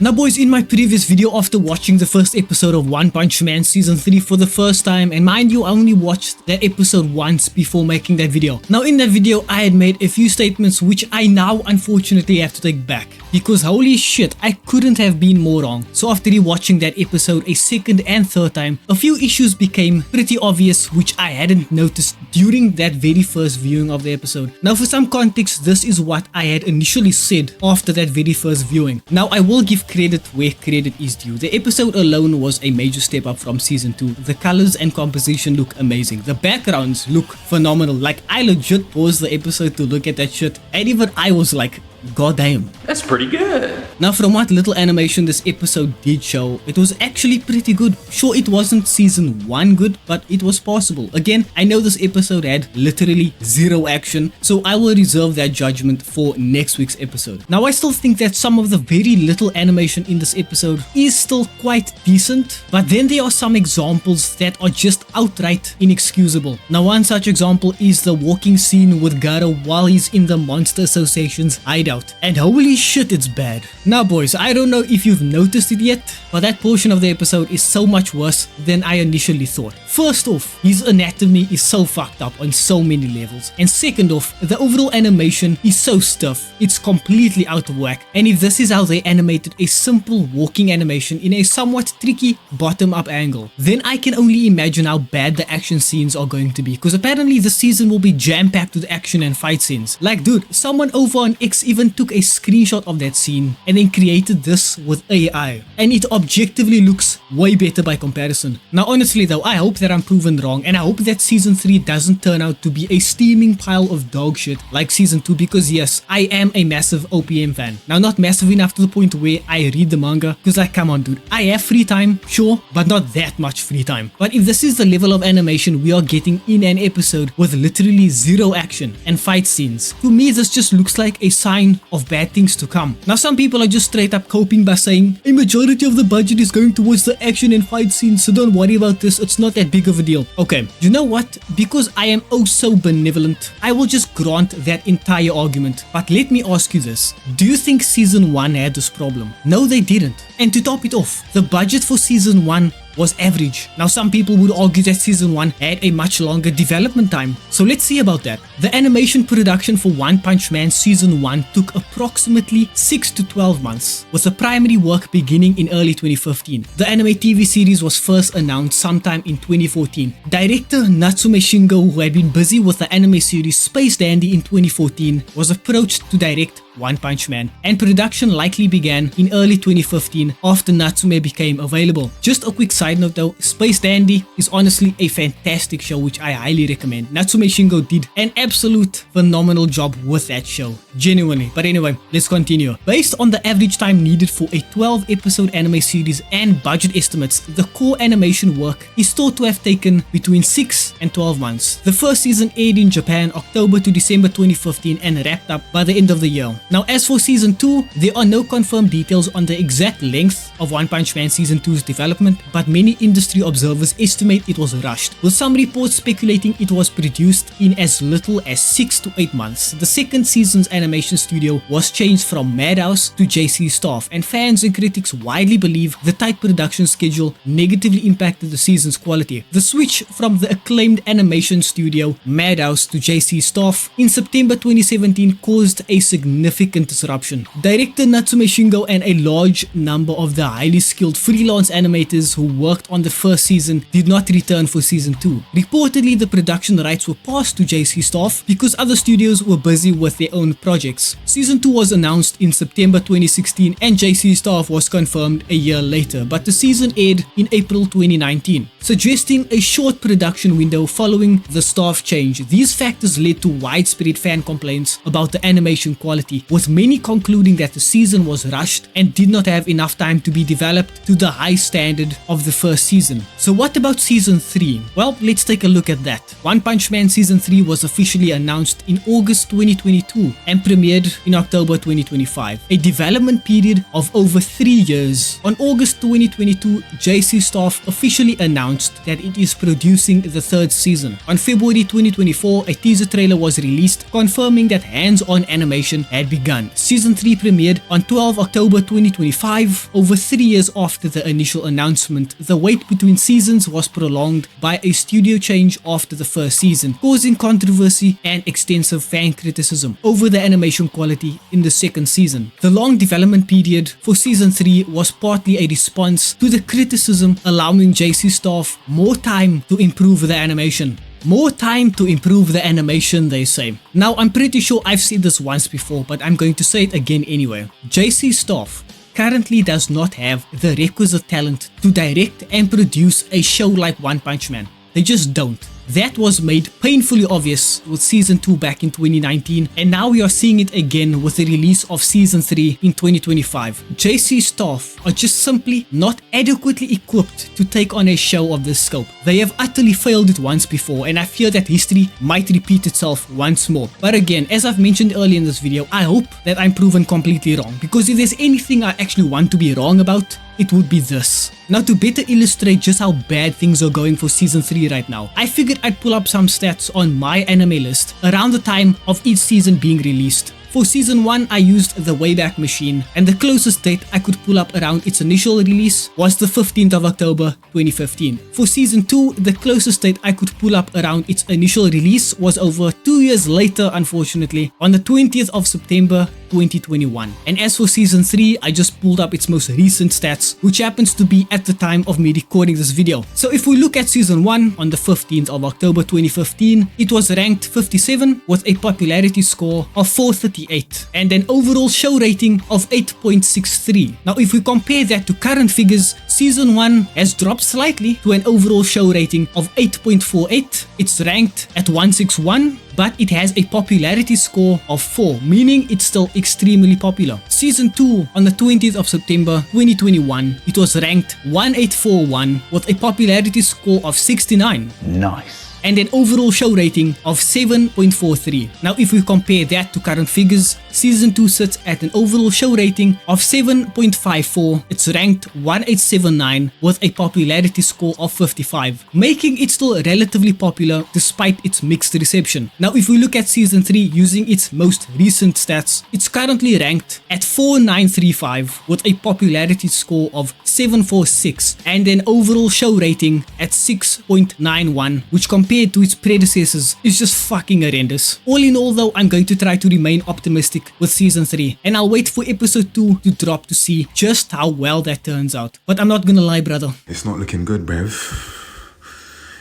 Now boys, in my previous video after watching the first episode of One Punch Man Season 3 for the first time, and mind you I only watched that episode once before making that video. Now in that video I had made a few statements which I now unfortunately have to take back, because holy shit, I couldn't have been more wrong. So after rewatching that episode a second and third time, a few issues became pretty obvious which I hadn't noticed during that very first viewing of the episode. Now for some context, this is what I had initially said after that very first viewing. Now I will give credit where credit is due. The episode alone was a major step up from season 2. The colors and composition look amazing. The backgrounds look phenomenal. Like, I legit paused the episode to look at that shit, and even I was like, god damn, that's pretty good. Now from what little animation this episode did show, it was actually pretty good. Sure, it wasn't season 1 good, but it was possible. Again, I know this episode had literally zero action, so I will reserve that judgment for next week's episode. Now I still think that some of the very little animation in this episode is still quite decent, but then there are some examples that are just outright inexcusable. Now one such example is the walking scene with Garou while he's in the Monster Association's hideout. And holy shit, it's bad. Now boys, I don't know if you've noticed it yet, but that portion of the episode is so much worse than I initially thought. First off, his anatomy is so fucked up on so many levels, and second off, the overall animation is so stiff, it's completely out of whack. And if this is how they animated a simple walking animation in a somewhat tricky bottom-up angle, then I can only imagine how bad the action scenes are going to be, because apparently the season will be jam-packed with action and fight scenes. Like dude, someone over on X even took a screenshot of that scene and then created this with AI, and it objectively looks way better by comparison. Now honestly though, I hope that I'm proven wrong, and I hope that season 3 doesn't turn out to be a steaming pile of dog shit like season 2, because yes, I am a massive OPM fan. Now not massive enough to the point where I read the manga, because like come on dude, I have free time, sure, but not that much free time. But if this is the level of animation we are getting in an episode with literally zero action and fight scenes, to me this just looks like a sign of bad things to come. Now some people are just straight up coping by saying a majority of the budget is going towards the action and fight scenes, so don't worry about this, it's not that big of a deal. Okay, you know what? Because I am oh so benevolent, I will just grant that entire argument. But let me ask you this, do you think season 1 had this problem? No, they didn't. And to top it off, the budget for season 1 was average. Now some people would argue that season 1 had a much longer development time, so let's see about that. The animation production for One Punch Man season 1 took approximately 6 to 12 months, with the primary work beginning in early 2015. The anime TV series was first announced sometime in 2014. Director Natsume Shingo, who had been busy with the anime series Space Dandy in 2014, was approached to direct One Punch Man, and production likely began in early 2015 after Natsume became available. Just a quick side note though, Space Dandy is honestly a fantastic show which I highly recommend. Natsume Shingo did an absolute phenomenal job with that show, genuinely. But anyway, let's continue. Based on the average time needed for a 12 episode anime series and budget estimates, the core animation work is thought to have taken between 6 and 12 months. The first season aired in Japan October to December 2015 and wrapped up by the end of the year. Now as for season 2, there are no confirmed details on the exact length of One Punch Man season 2's development, but many industry observers estimate it was rushed, with some reports speculating it was produced in as little as 6 to 8 months. The second season's animation studio was changed from Madhouse to JC Staff, and fans and critics widely believe the tight production schedule negatively impacted the season's quality. The switch from the acclaimed animation studio Madhouse to JC Staff in September 2017 caused a significant disruption. Director Natsume Shingo and a large number of the highly skilled freelance animators who worked on the first season did not return for season 2. Reportedly, the production rights were passed to JC Staff because other studios were busy with their own projects. Season 2 was announced in September 2016 and JC Staff was confirmed a year later, but the season aired in April 2019, suggesting a short production window following the staff change. These factors led to widespread fan complaints about the animation quality, with many concluding that the season was rushed and did not have enough time to be developed to the high standard of the first season. So what about season 3? Well, let's take a look at that. One Punch Man season 3 was officially announced in August 2022 and premiered in October 2025, a development period of over 3 years. On August 2022, JC Staff officially announced that it is producing the third season. On February 2024, a teaser trailer was released confirming that hands-on animation had begun. Season 3 premiered on 12 October 2025. Over 3 years after the initial announcement, the wait between seasons was prolonged by a studio change after the first season, causing controversy and extensive fan criticism over the animation quality in the second season. The long development period for season 3 was partly a response to the criticism, allowing JC staff more time to improve the animation. More time to improve the animation, they say. Now, I'm pretty sure I've said this once before, but I'm going to say it again anyway. JC staff currently does not have the requisite talent to direct and produce a show like One Punch Man. They just don't. That was made painfully obvious with season 2 back in 2019, and now we are seeing it again with the release of season 3 in 2025. JC staff are just simply not adequately equipped to take on a show of this scope. They have utterly failed it once before, and I fear that history might repeat itself once more. But again, as I've mentioned earlier in this video, I hope that I'm proven completely wrong, because if there's anything I actually want to be wrong about, it would be this. Now, to better illustrate just how bad things are going for season 3 right now, I figured I'd pull up some stats on my anime list around the time of each season being released. For season 1, I used the Wayback Machine, and the closest date I could pull up around its initial release was the 15th of October 2015. For season 2, the closest date I could pull up around its initial release was over 2 years later, unfortunately, on the 20th of September 2021. And as for season 3, I just pulled up its most recent stats, which happens to be at the time of me recording this video. So if we look at season 1 on the 15th of October 2015, it was ranked 57 with a popularity score of 438 and an overall show rating of 8.63. Now, if we compare that to current figures, season 1 has dropped slightly to an overall show rating of 8.48. It's ranked at 161, but it has a popularity score of 4, meaning it's still extremely popular. Season 2 on the 20th of September 2021, it was ranked 1841 with a popularity score of 69. Nice. And an overall show rating of 7.43. Now, if we compare that to current figures, season 2 sits at an overall show rating of 7.54. It's ranked 1879 with a popularity score of 55, making it still relatively popular despite its mixed reception. Now, if we look at season 3 using its most recent stats, it's currently ranked at 4935 with a popularity score of 746 and an overall show rating at 6.91, which compared to its predecessors is just fucking horrendous. All in all though, I'm going to try to remain optimistic with season 3, and I'll wait for episode 2 to drop to see just how well that turns out. But I'm not gonna lie, brother. It's not looking good, bruv.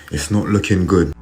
It's not looking good.